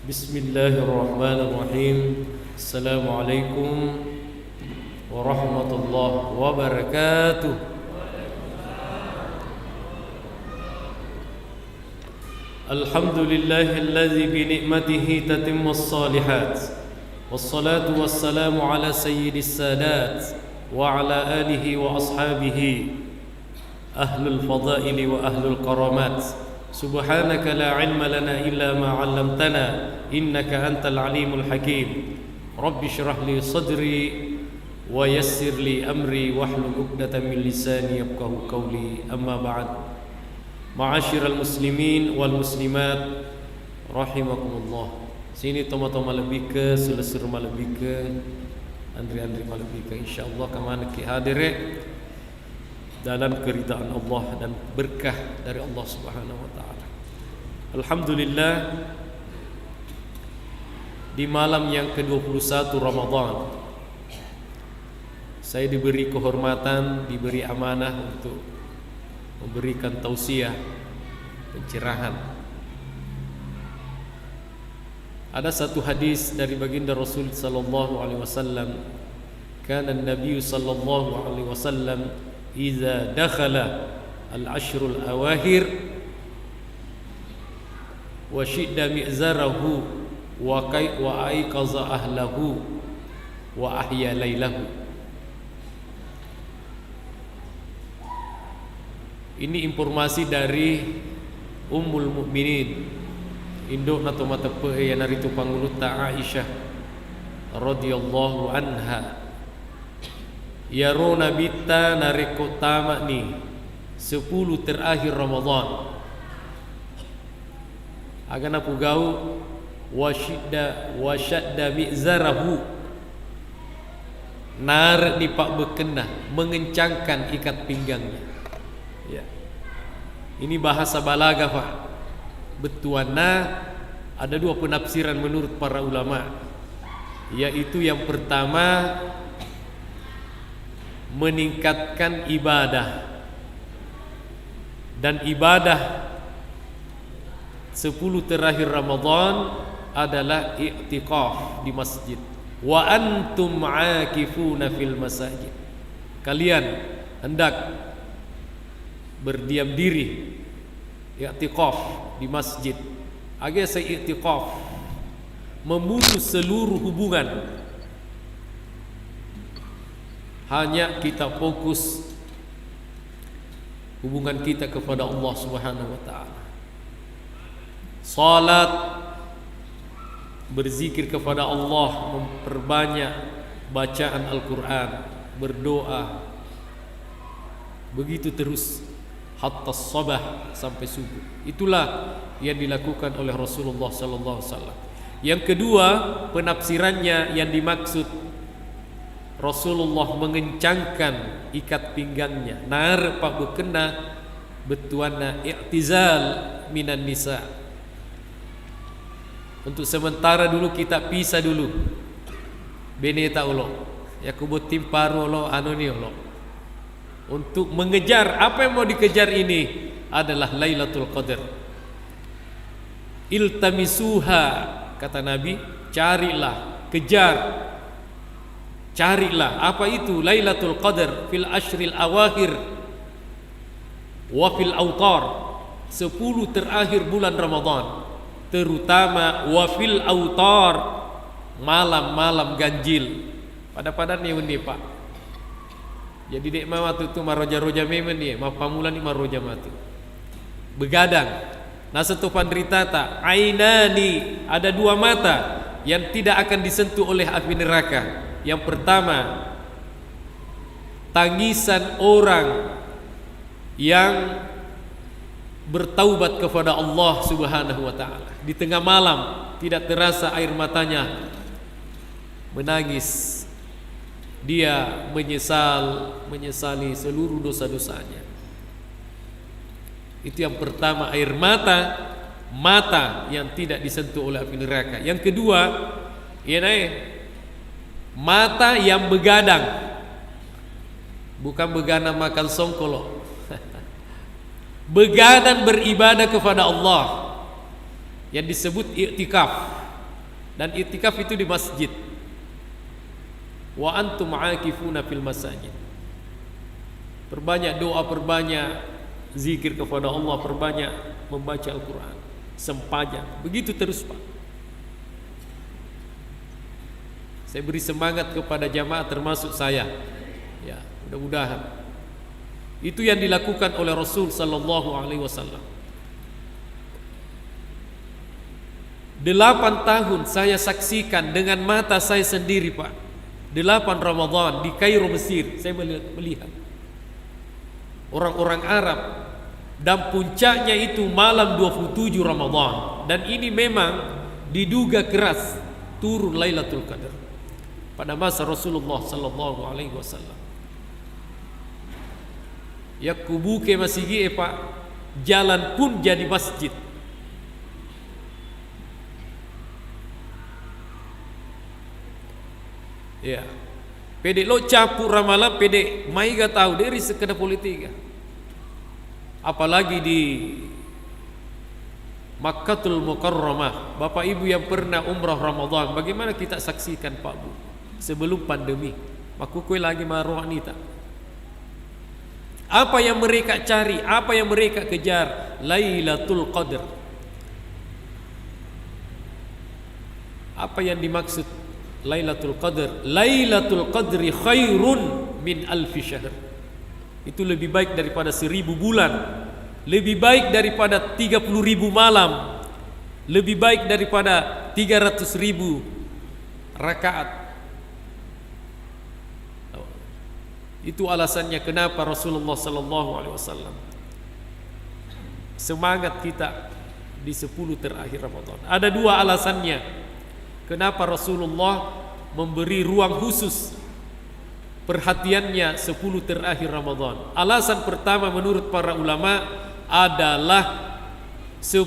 بسم الله الرحمن الرحيم. السلام عليكم ورحمة الله وبركاته. الحمد لله الذي بنعمته تتم الصالحات، والصلاة والسلام على سيد السادات وعلى آله وأصحابه أهل الفضائل وأهل الكرامات. سبحانك لا علم لنا إلا ما علمتنا إنك أنت العليم الحكيم. رب اشرح لي صدري ويسر لي أمري واحلل عقدة من لساني يفقهوا قولي. أما بعد، معاشر المسلمين والmuslimat rahimakumullah. Sini toma-toma lebih ke selesur lebih ke andri-andri lebih ke insyaallah kemana ki hadire dalam keridaan Allah dan berkah dari Allah Subhanahu wa taala. Alhamdulillah, di malam yang ke-21 Ramadan saya diberi kehormatan, diberi amanah untuk memberikan tausiah, pencerahan. Ada satu hadis dari baginda Rasul sallallahu alaihi wasallam, kana an-nabiy sallallahu alaihi wasallam idza dakhala al-ashrul awakhir wa shidda mi'zarahu wa aiqaza ahlahu wa ahya lailahu. Ini informasi dari Ummul Mukminin, induk nato mata pe yang naritu panguluta Aisyah radhiyallahu anha. Yarona bita nareko tamak ni 10 terakhir Ramadan. Agana pugau wasyadda mi'zarahu, nar ni pak berkenah, mengencangkan ikat pinggangnya. Ya. Ini bahasa balaghah, Pak. Betuana ada dua penafsiran menurut para ulama, yaitu yang pertama meningkatkan ibadah, dan ibadah 10 terakhir Ramadan adalah i'tikaf di masjid. Wa antum aakifuna fil masajid, kalian hendak berdiam diri, i'tikaf di masjid. Agar saya i'tikaf memutus seluruh hubungan, hanya kita fokus hubungan kita kepada Allah Subhanahu wa taala. Salat, berzikir kepada Allah, memperbanyak bacaan Al-Quran, berdoa, begitu terus hatta sabah, sampai subuh. Itulah yang dilakukan oleh Rasulullah sallallahu alaihi wasallam. Yang kedua, penafsirannya yang dimaksud Rasulullah mengencangkan ikat pinggangnya, nar pak bekena betuana i'tizal minan nisa. Untuk sementara dulu kita pisah dulu. Beneta ulo, ya kubut timparu ulo anoni ulo. Untuk mengejar apa yang mau dikejar ini adalah Lailatul Qadar. Iltamisuha, kata Nabi, carilah, kejar, carilah. Apa itu Lailatul Qadar? Fil ashril awakhir wa fil autar, 10 terakhir bulan Ramadan, terutama wa fil autar, malam-malam ganjil. Pada ni undi Pak. Jadi dek mama tu maroja-roja memen ni, ma pamulan ni maroja matu. Begadang. Nah setupan derita tak, ainani, ada dua mata yang tidak akan disentuh oleh api neraka. Yang pertama, tangisan orang yang bertaubat kepada Allah Subhanahu wa taala. Di tengah malam tidak terasa air matanya menangis. Dia menyesali seluruh dosa-dosanya. Itu yang pertama, air mata yang tidak disentuh oleh api neraka. Yang kedua, mata yang begadang, bukan begadang makan songkolo. Begadang beribadah kepada Allah, yang disebut i'tikaf. Dan i'tikaf itu di masjid. Wa antum aakifuna fil masajid. Perbanyak doa, perbanyak zikir kepada Allah, perbanyak membaca Al-Quran, sempajang. Begitu terus Pak. Saya beri semangat kepada jamaah termasuk saya. Ya, mudah-mudahan itu yang dilakukan oleh Rasul sallallahu alaihi wasallam. 8 tahun saya saksikan dengan mata saya sendiri Pak. 8 Ramadan di Kairo, Mesir. Saya melihat orang-orang Arab, dan puncaknya itu malam 27 Ramadan. Dan ini memang diduga keras turun Lailatul Qadar pada masa Rasulullah sallallahu alaihi wasallam. Ya kubuke masih Pak, jalan pun jadi masjid. Ya, pede lo capu ramalan, pede mai ga tahu dari sekedar politika. Apalagi di Makkatul Mukarramah, Bapak Ibu yang pernah umrah Ramadan, bagaimana kita saksikan Pak Bu sebelum pandemi. Makukui lagi maruah nita. Apa yang mereka cari, apa yang mereka kejar? Lailatul Qadar. Apa yang dimaksud Lailatul Qadar? Lailatul Qadri khairun min alfi syahr. Itu lebih baik daripada 1000 bulan, lebih baik daripada 30.000 malam, lebih baik daripada 300.000 rakaat. Itu alasannya kenapa Rasulullah sallallahu alaihi wasallam semangat kita di 10 terakhir Ramadan. Ada 2 alasannya kenapa Rasulullah memberi ruang khusus perhatiannya 10 terakhir Ramadan. Alasan pertama menurut para ulama adalah 10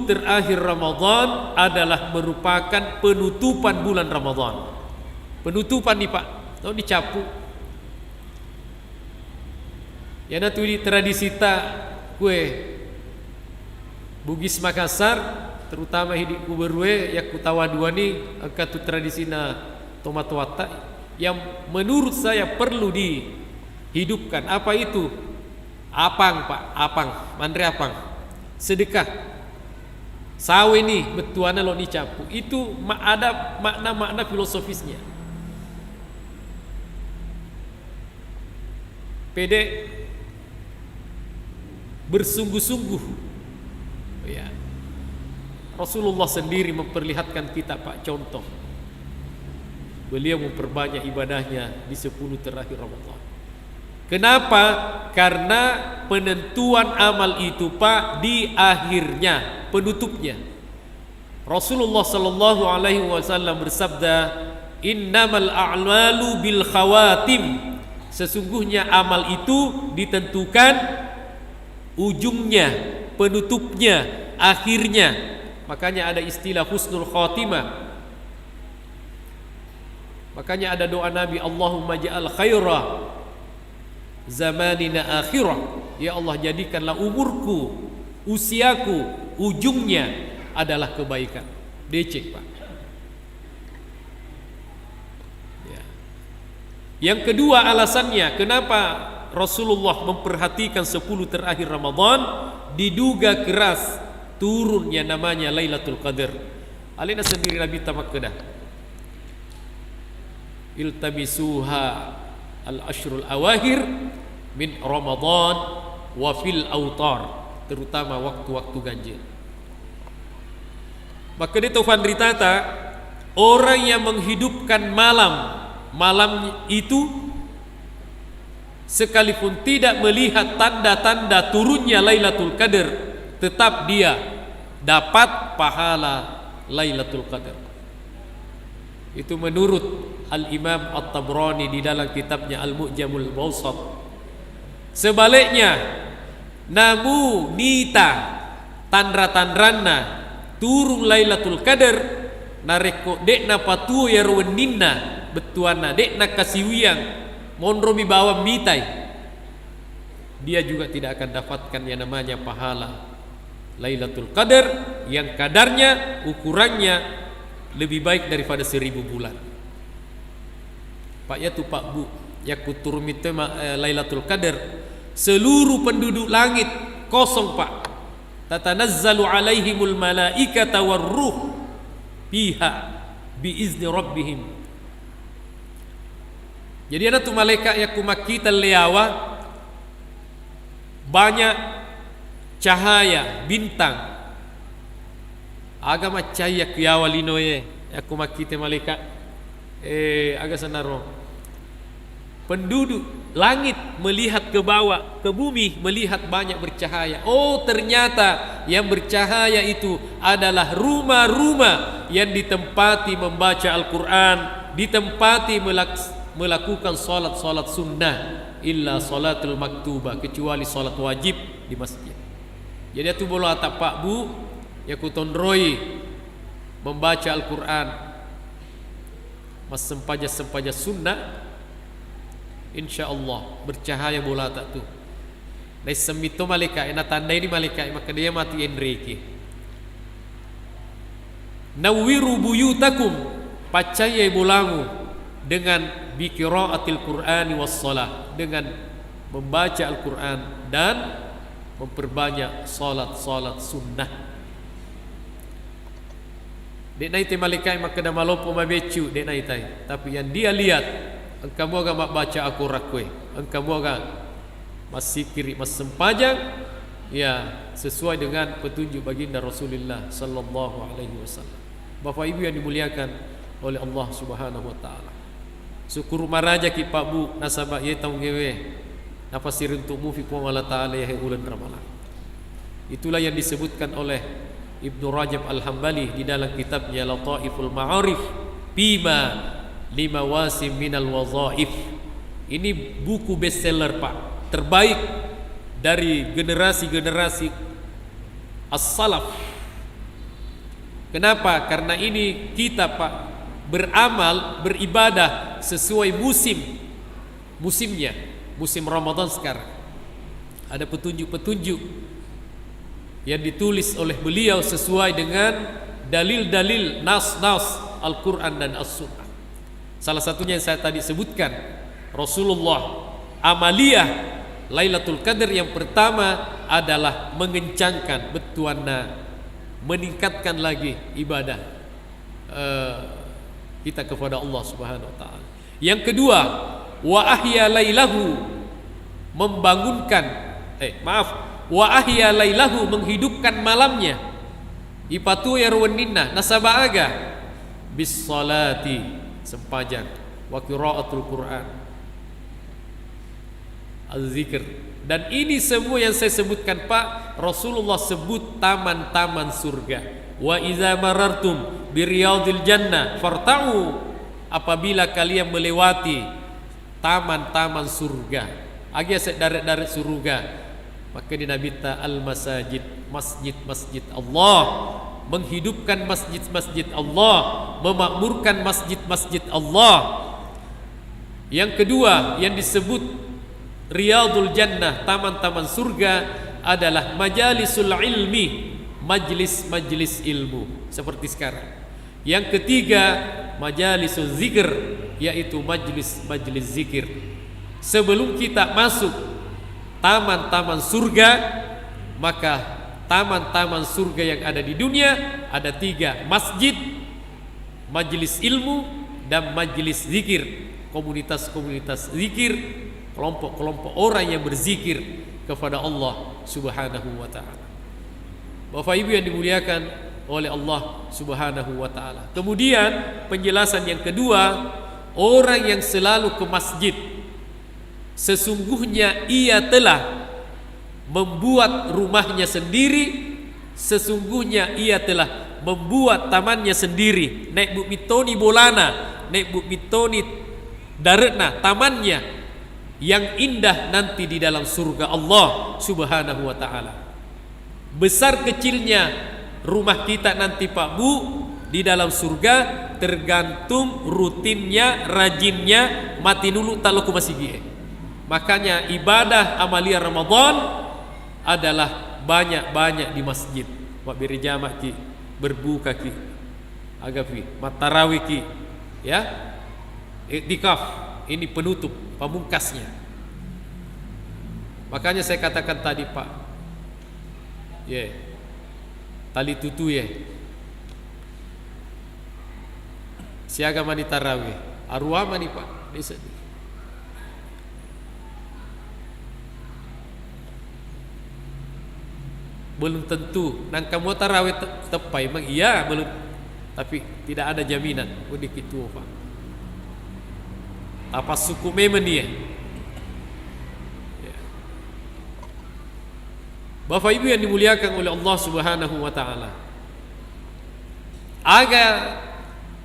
terakhir Ramadan adalah merupakan penutupan bulan Ramadan. Penutupan nih Pak, tahu dicapu. Ya nanti di tradisi tak kue Bugis Makassar, terutama hidup kuberwe ya kutawa dua ni angkat tradisi na tomat-wata yang menurut saya perlu dihidupkan. Apa itu? Apang Pak, apang, mandre apang, sedekah. Sawe nih betuana lo dicapu. Itu ada makna-makna filosofisnya. Pede bersungguh-sungguh. Ya. Rasulullah sendiri memperlihatkan kita Pak contoh. Beliau memperbanyak ibadahnya di 10 terakhir Ramadan. Kenapa? Karena penentuan amal itu Pak di akhirnya, penutupnya. Rasulullah sallallahu alaihi wasallam bersabda, "Innamal a'malu bil khawatim." Sesungguhnya amal itu ditentukan ujungnya, penutupnya, akhirnya. Makanya ada istilah husnul khatimah. Makanya ada doa Nabi, Allahumma ja'al khaira zamanina akhirah. Ya Allah, jadikanlah umurku, usiaku, ujungnya adalah kebaikan. Decek Pak. Ya. Yang kedua alasannya kenapa Rasulullah memperhatikan 10 terakhir Ramadan, diduga keras turunnya namanya Lailatul Qadar. Alina sendiri Nabi tamak kedah. Iltamisuha al-ashrul awahir min Ramadan wa fil autar, terutama waktu-waktu ganjil. Maka itu Fandritata, orang yang menghidupkan malam itu sekalipun tidak melihat tanda-tanda turunnya Lailatul Qadar, tetap dia dapat pahala Lailatul Qadar. Itu menurut Al-Imam At-Tabrani di dalam kitabnya Al-Mu'jamul Awsat. Sebaliknya, namu nita tandra-tandranna turun Lailatul Qadar nareko dekna patu ya ruweninna betuana dekna kasiwiang monromi bawa mitai, dia juga tidak akan dapatkan yang namanya pahala Lailatul Qadar yang kadarnya, ukurannya lebih baik daripada 1000 bulan. Pak ya tu Pak Bu, ya kutur mite Lailatul Qadar, seluruh penduduk langit kosong Pak. Tatanazzalu alaihimul malaikata warruh fiha biizni rabbihim. Jadi ada tu malaikat yang kumakita leawa, banyak cahaya bintang agama cahaya kiawa linoye aku makite malaikat agak senaro penduduk langit melihat ke bawah, ke bumi melihat banyak bercahaya. Oh, ternyata yang bercahaya itu adalah rumah-rumah yang ditempati membaca Al-Quran, ditempati melakukan salat-salat sunnah, illa salatul maktubah, kecuali salat wajib di masjid. Jadi itu boleh tak Pak Bu ya kutondroi membaca Al-Quran mas sempaja sunnah, insyaallah bercahaya bola tak tu. Dari semito malaikat ena tanda ini malaikat maka dia mati enriki. Nawwiru buyutakum, pacaya bolamu dengan biqiraatil Qur'ani was shalah, dengan membaca Al-Quran dan memperbanyak salat-salat sunnah. Dek nai te malaikat maka dah malopo mabecu dek nai tai, tapi yang dia lihat engkau moga mak baca aku rakwe, engkau moga mas sikiri mas sempajang ya sesuai dengan petunjuk baginda Rasulullah sallallahu alaihi wasallam. Bapak Ibu yang dimuliakan oleh Allah Subhanahu wa taala. Syukur maraja ki Pak Bu nasabah ye taung gewe nafasir untukmu fi Allah taala ya ulan ramalan. Itulah yang disebutkan oleh Ibnu Rajab Al-Hambali di dalam kitabnya Lataiful Ma'arif bima lima wasim minal wazaif. Ini buku bestseller Pak, terbaik dari generasi-generasi as-salaf. Kenapa? Karena ini kita Pak beramal, beribadah sesuai musimnya, musim Ramadan sekarang. Ada petunjuk-petunjuk yang ditulis oleh beliau sesuai dengan dalil-dalil nas-nas Al-Quran dan As-Sunnah. Salah satunya yang saya tadi sebutkan, Rasulullah amaliyah Lailatul Qadar yang pertama adalah mengencangkan betuana, meningkatkan lagi ibadah kita kepada Allah Subhanahu wa taala. Yang kedua, wa ahya lailahu, wa ahya lailahu, menghidupkan malamnya. Ipatu ya ruwaninna nasaba aga bis salati, sempajang, wa qiraatul Quran, az-zikr. Dan ini semua yang saya sebutkan Pak, Rasulullah sebut taman-taman surga. Wa iza marartum biriyadil jannah farta'u, apabila kalian melewati taman-taman surga, agak darat-darat surga, maka dinabita al-masajid, masjid-masjid Allah, menghidupkan masjid-masjid Allah, memakmurkan masjid-masjid Allah. Yang kedua yang disebut Riyadul Jannah, taman-taman surga, adalah majalisul ilmi, majlis-majlis ilmu seperti sekarang. Yang ketiga majalisul zikir, yaitu majlis-majlis zikir. Sebelum kita masuk taman-taman surga, maka taman-taman surga yang ada di dunia ada 3: masjid, majlis ilmu, dan majlis zikir. Komunitas-komunitas zikir, kelompok-kelompok orang yang berzikir kepada Allah Subhanahu wa ta'ala. Bapak Ibu yang dimuliakan oleh Allah Subhanahu wa ta'ala. Kemudian penjelasan yang kedua, orang yang selalu ke masjid, sesungguhnya ia telah membuat rumahnya sendiri, sesungguhnya ia telah membuat tamannya sendiri. Naik buk mitoni bolana, naik buk mitoni daretna, tamannya yang indah nanti di dalam surga Allah Subhanahu wa ta'ala. Besar kecilnya rumah kita nanti Pak Bu di dalam surga tergantung rutinnya, rajinnya, mati dulu taloku masih gie. Makanya ibadah amalia Ramadan adalah banyak-banyak di masjid. Wak beri jamak ki, berbuka ki. agapi matarawih ki ya, iktikaf ini penutup pamungkasnya. Makanya saya katakan tadi Pak, tali tutu siaga mani tarawih arwah mani Pak desa. Belum tentu nang kamu tarawih tepai memang iya belum, tapi tidak ada jaminan udik itu Pak. Apa suku memang dia. Bapak Ibu yang dimuliakan oleh Allah Subhanahu wa taala. Aga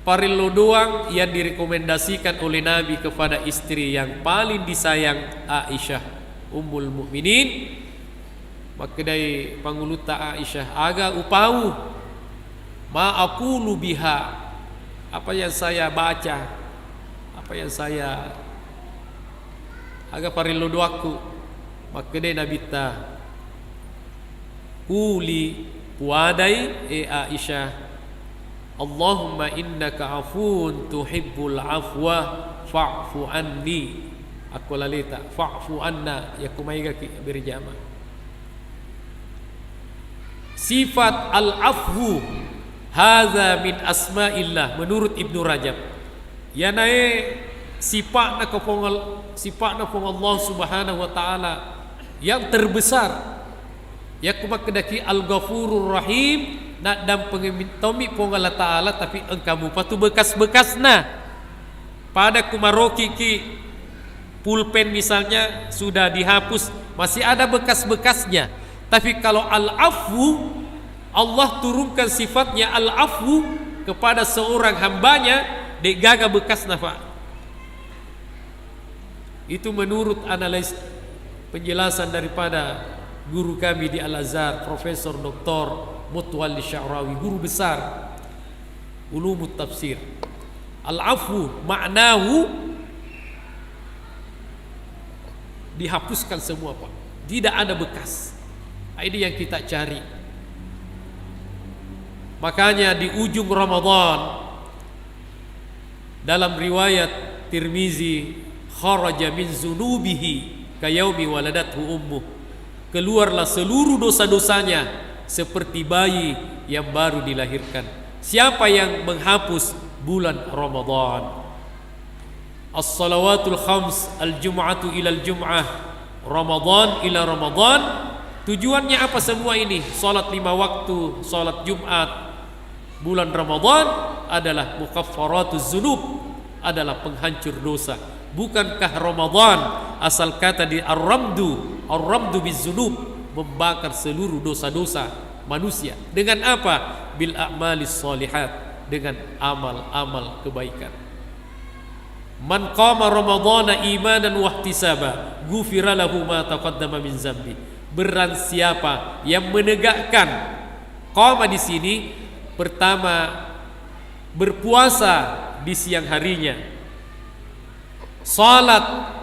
parilo doang yang direkomendasikan oleh Nabi kepada istri yang paling disayang, Aisyah Ummul Mukminin. Maka dari panguluta Aisyah aga upau ma aqulu biha, apa yang saya baca, apa yang saya aga parilo doaku. Maka dari Nabi ta Uli puadai Aisyah, Allahumma innaka afun tuhibbul afwa fa'fu anni. Aku lalita fa'fu anna yakumaiga ki berjama. Sifat al-afwu hadza min asma'illah menurut Ibnu Rajab. Ya nae sifatna pong Allah Subhanahu wa taala yang terbesar. Ya kumakdaki al-Ghafurur Rahim nak dan pengemitomi pong Allah taala, tapi engkamu patu bekas-bekasna pada kumaroki ki pulpen misalnya sudah dihapus masih ada bekas-bekasnya. Tapi kalau al-afwu, Allah turunkan sifatnya al-afwu kepada seorang hambanya, dek gaga bekas nafa. Itu menurut analis penjelasan daripada guru kami di Al-Azhar, Profesor Dr. Mutwalli Sya'rawi, guru besar ulumut tafsir. Al-afwu maknahu dihapuskan semua Pak, tidak ada bekas. Ini yang kita cari. Makanya di ujung Ramadan dalam riwayat Tirmizi, kharaja min zunubihi kayaumi waladathu ummuh, keluarlah seluruh dosa-dosanya seperti bayi yang baru dilahirkan. Siapa yang menghapus bulan Ramadan? As-salawatul khams, al-jum'atu ila al-jum'ah, Ramadan ila Ramadan. Tujuannya apa semua ini? Salat 5 waktu, salat Jumat, bulan Ramadan adalah mukaffaratuz dzunub, adalah penghancur dosa. Bukankah Ramadan asal kata di ar-ramdu bizzunub, membakar seluruh dosa-dosa manusia. Dengan apa? Bil a'malis sholihat, dengan amal-amal kebaikan. Man qama ramadhana imanan wa ihtisaba ghufira lahu ma taqaddama min dzambi. Beran siapa yang menegakkan qama di sini, pertama berpuasa di siang harinya, salat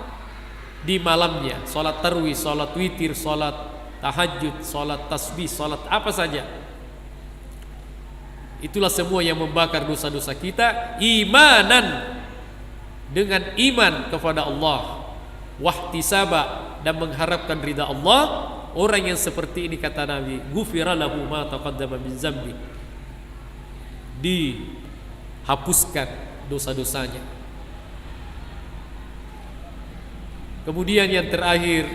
di malamnya, salat tarawih, salat witir, salat tahajud, salat tasbih, salat apa saja. Itulah semua yang membakar dosa-dosa kita, imanan, dengan iman kepada Allah, wahtisaba, dan mengharapkan ridha Allah. Orang yang seperti ini kata Nabi, ghufira lahu ma taqaddama min dzambi, dihapuskan dosa-dosanya. Kemudian yang terakhir,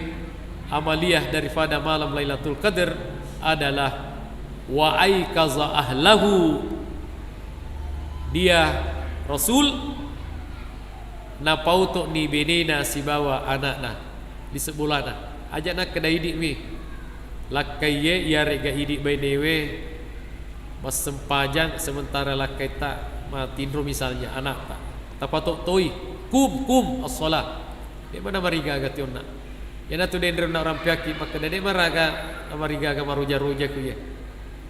amaliyah daripada malam Lailatul Qadar adalah wa aikaza ahlahu. Dia Rasul napauto ni benena si bawa anakna di sebulana ajak nak kedai hidik mi lakai ye ya rega hidik bainewe mas sempajang sementara lakai tak matindro misalnya anak tak tapatok toi kum as-salat di mana mariga gationna ya natu dendro na rampiaki maka dede maraga mariga ga maruja-ruja ku ye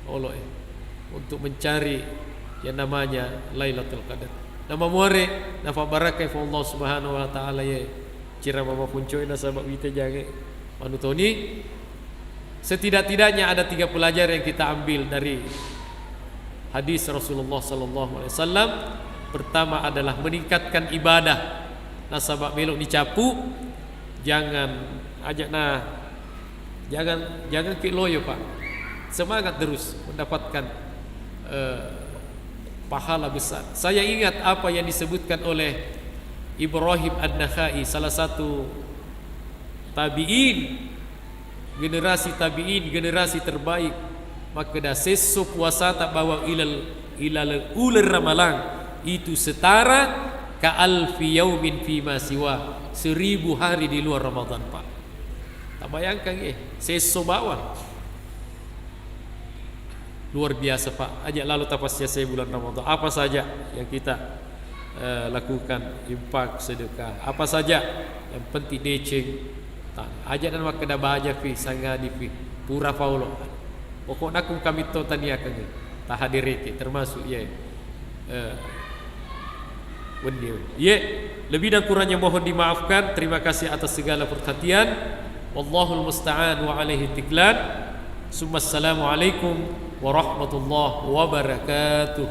Allah untuk mencari yang namanya Lailatul Qadar. Nama muare nafa barakai fa Allah Subhanahu wa taala ye cira mama puncoy na sabab wite jange manutoni. Setidak-tidaknya ada 3 pelajaran yang kita ambil dari hadis Rasulullah sallallahu alaihi wasallam. Pertama adalah meningkatkan ibadah. Nasabak melok dicapu, jangan ke loyo Pak. Semangat terus mendapatkan pahala besar. Saya ingat apa yang disebutkan oleh Ibrahim An-Nakhai, salah satu tabi'in, generasi tabi'in, generasi terbaik. Maka dah sesu puasa tak bawa ilal ular ramalan itu setara ka alfi yaumin fima siwa, 1000 hari di luar Ramadan Pak. Tak bayangkan sesu bawa luar biasa Pak. Ajak lalu tapasnya saya bulan Ramadan. Apa saja yang kita lakukan, infak, sedekah, apa saja yang penting deceng. Ajak dan maka dah bahagia fi sangadi fi pura paulo. Pokoknya kami to taniakan tak hadir termasuk lebih dan kurangnya mohon dimaafkan. Terima kasih atas segala perhatian. Wallahul musta'an wa alaihi tiklan. Assalamualaikum warahmatullahi wabarakatuh.